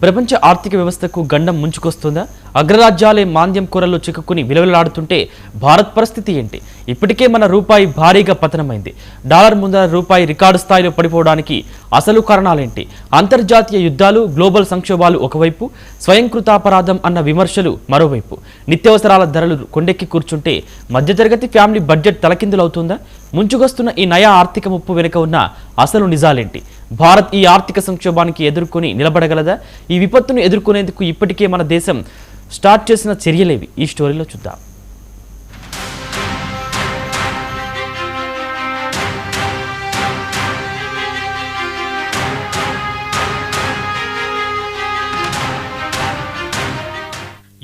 ప్రపంచ ఆర్థిక వ్యవస్థకు గండం ముంచుకొస్తుందా? అగ్రరాజ్యాలే మాంద్యం కొరల్లో చిక్కుకుని విలవిలాడుతుంటే భారత్ పరిస్థితి ఏంటి? ఇప్పటికే మన రూపాయి భారీగా పతనమైంది. డాలర్ ముందర రూపాయి రికార్డు స్థాయిలో పడిపోవడానికి అసలు కారణాలేంటి? అంతర్జాతీయ యుద్ధాలు, గ్లోబల్ సంక్షోభాలు ఒకవైపు, స్వయంకృతాపరాధం అన్న విమర్శలు మరోవైపు. నిత్యావసరాల ధరలు కొండెక్కి కూర్చుంటే మధ్యతరగతి ఫ్యామిలీ బడ్జెట్ తలకిందులవుతుందా? ముంచుకొస్తున్న ఈ నయా ఆర్థిక ముప్పు వెనుక ఉన్న అసలు నిజాలేంటి? భారత్ ఈ ఆర్థిక సంక్షోభానికి ఎదుర్కొని నిలబడగలదా? ఈ విపత్తును ఎదుర్కొనేందుకు ఇప్పటికే మన దేశం స్టార్ట్ చేసిన చర్యలేవి? ఈ స్టోరీలో చూద్దాం.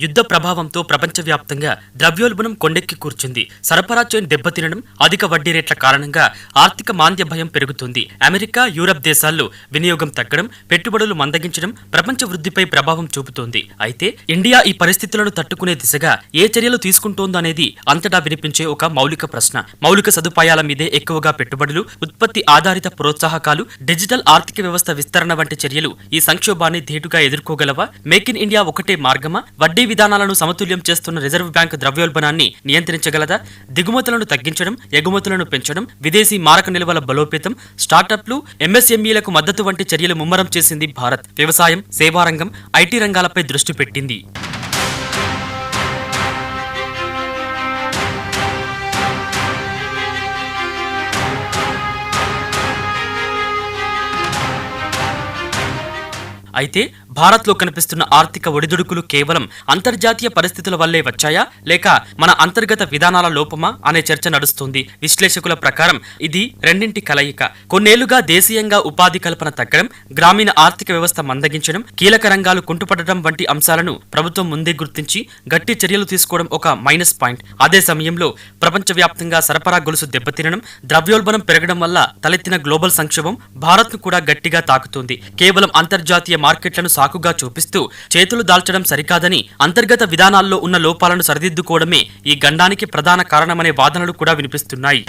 యుద్ధ ప్రభావంతో ప్రపంచవ్యాప్తంగా ద్రవ్యోల్బణం కొండెక్కి కూర్చుంది. సరఫరా చైన్ దెబ్బతినడం, అధిక వడ్డీ రేట్ల కారణంగా ఆర్థిక మాంద్య భయం పెరుగుతుంది. అమెరికా, యూరప్ దేశాల్లో వినియోగం తగ్గడం, పెట్టుబడులు మందగించడం ప్రపంచ వృద్ధిపై ప్రభావం చూపుతోంది. అయితే ఇండియా ఈ పరిస్థితులను తట్టుకునే దిశగా ఏ చర్యలు తీసుకుంటోందనేది అంతటా వినిపించే ఒక మౌలిక ప్రశ్న. మౌలిక సదుపాయాల మీదే ఎక్కువగా పెట్టుబడులు, ఉత్పత్తి ఆధారిత ప్రోత్సాహకాలు, డిజిటల్ ఆర్థిక వ్యవస్థ విస్తరణ వంటి చర్యలు ఈ సంక్షోభాన్ని ధీటుగా ఎదుర్కోగలవా? మేక్ ఇన్ ఇండియా ఒకటే మార్గమా? వడ్డీ విధానాలను సమతుల్యం చేస్తున్న రిజర్వ్ బ్యాంక్ ద్రవ్యోల్బణాన్ని నియంత్రించగలదా? దిగుమతులను తగ్గించడం, ఎగుమతులను పెంచడం, విదేశీ మారక నిల్వల బలోపేతం, స్టార్టప్లు, ఎంఎస్ఎంఈలకు మద్దతు వంటి చర్యలు ముమ్మరం చేసింది భారత్. వ్యవసాయం, సేవారంగం, ఐటీ రంగాలపై దృష్టి పెట్టింది. అయితే భారత్లో కనిపిస్తున్న ఆర్థిక ఒడిదుడుకులు కేవలం అంతర్జాతీయ పరిస్థితుల వల్లే వచ్చాయా, లేక మన అంతర్గత విధానాల లోపమా అనే చర్చ నడుస్తుంది. విశ్లేషకుల ప్రకారం ఇది రెండింటి కలయిక. కొన్నేళ్లుగా దేశీయంగా ఉపాధి కల్పన తగ్గడం, గ్రామీణ ఆర్థిక వ్యవస్థ మందగించడం, కీలక రంగాలు కుంటుపడడం వంటి అంశాలను ప్రభుత్వం ముందే గుర్తించి గట్టి చర్యలు తీసుకోవడం ఒక మైనస్ పాయింట్. అదే సమయంలో ప్రపంచవ్యాప్తంగా సరఫరా గొలుసు దెబ్బతినడం, ద్రవ్యోల్బణం పెరగడం వల్ల తలెత్తిన గ్లోబల్ సంక్షోభం భారత్ను కూడా గట్టిగా తాకుతుంది. కేవలం అంతర్జాతీయ మార్కెట్లను సాకుగా చూపిస్తూ చేతులు దాల్చడం సరికాదని, అంతర్గత విధానాల్లో ఉన్న లోపాలను సరిదిద్దుకోవడమే ఈ గండానికి ప్రధాన కారణమనే వాదనలు కూడా వినిపిస్తున్నాయి.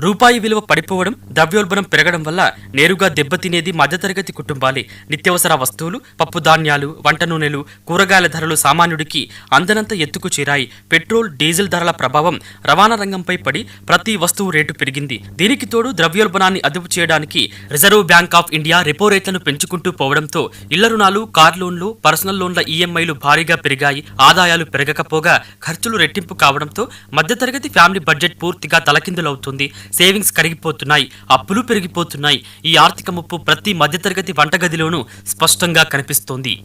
రూపాయి విలువ పడిపోవడం, ద్రవ్యోల్బణం పెరగడం వల్ల నేరుగా దెబ్బతినేది మధ్యతరగతి కుటుంబాలే. నిత్యావసర వస్తువులు, పప్పు ధాన్యాలు, వంట నూనెలు, కూరగాయల ధరలు సామాన్యుడికి అందనంత ఎత్తుకు చేరాయి. పెట్రోల్, డీజిల్ ధరల ప్రభావం రవాణా రంగంపై పడి ప్రతి వస్తువు రేటు పెరిగింది. దీనికి తోడు ద్రవ్యోల్బణాన్ని అదుపు చేయడానికి reserve bank of India repo రేట్లను పెంచుకుంటూ పోవడంతో ఇళ్ల రుణాలు, కార్ లోన్లు, పర్సనల్ లోన్ల ఈఎంఐలు భారీగా పెరిగాయి. ఆదాయాలు పెరగకపోగా ఖర్చులు రెట్టింపు కావడంతో మధ్యతరగతి ఫ్యామిలీ బడ్జెట్ పూర్తిగా తలకిందులవుతుంది. సేవింగ్స్ కరిగిపోతున్నాయి, అప్పులు పెరిగిపోతున్నాయి. ఈ ఆర్థిక ముప్పు ప్రతి మధ్యతరగతి వంటగదిలోనూ స్పష్టంగా కనిపిస్తోంది.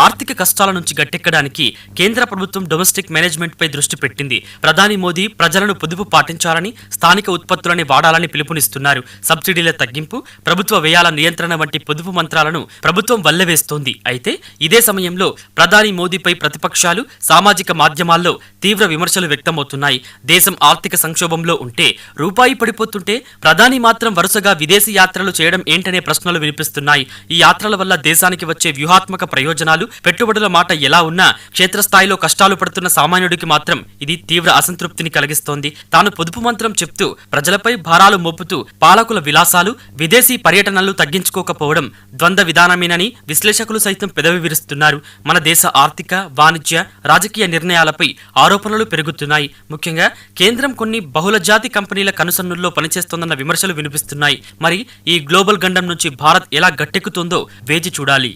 ఆర్థిక కష్టాల నుంచి గట్టెక్కడానికి కేంద్ర ప్రభుత్వం డొమెస్టిక్ మేనేజ్మెంట్ పై దృష్టి పెట్టింది. ప్రధాని మోదీ ప్రజలను పొదుపు పాటించాలని, స్థానిక ఉత్పత్తులని వాడాలని పిలుపునిస్తున్నారు. సబ్సిడీల తగ్గింపు, ప్రభుత్వ వ్యయాల నియంత్రణ వంటి పొదుపు మంత్రాలను ప్రభుత్వం వల్లెవేస్తోంది. అయితే ఇదే సమయంలో ప్రధాని మోదీపై ప్రతిపక్షాలు, సామాజిక మాధ్యమాల్లో తీవ్ర విమర్శలు వ్యక్తమవుతున్నాయి. దేశం ఆర్థిక సంక్షోభంలో ఉంటే, రూపాయి పడిపోతుంటే ప్రధాని మాత్రం వరుసగా విదేశీ యాత్రలు చేయడం ఏంటనే ప్రశ్నలు వినిపిస్తున్నాయి. ఈ యాత్రల వల్ల దేశానికి వచ్చే వ్యూహాత్మక ప్రయోజనాలు, పెట్టుబడుల మాట ఎలా ఉన్నా క్షేత్రస్థాయిలో కష్టాలు పడుతున్న సామాన్యుడికి మాత్రం ఇది తీవ్ర అసంతృప్తిని కలిగిస్తోంది. తాను పొదుపు మంత్రం చెప్తూ ప్రజలపై భారాలు మోపుతూ పాలకుల విలాసాలు, విదేశీ పర్యటనలు తగ్గించుకోకపోవడం ద్వంద్వ విధానమేనని విశ్లేషకులు సైతం పెదవి విరుస్తున్నారు. మన దేశ ఆర్థిక, వాణిజ్య, రాజకీయ నిర్ణయాలపై ఆరోపణలు పెరుగుతున్నాయి. ముఖ్యంగా కేంద్రం కొన్ని బహుళజాతి కంపెనీల కనుసన్నుల్లో పనిచేస్తోందన్న విమర్శలు వినిపిస్తున్నాయి. మరి ఈ గ్లోబల్ గండం నుంచి భారత్ ఎలా గట్టెక్కుతుందో వేచి చూడాలి.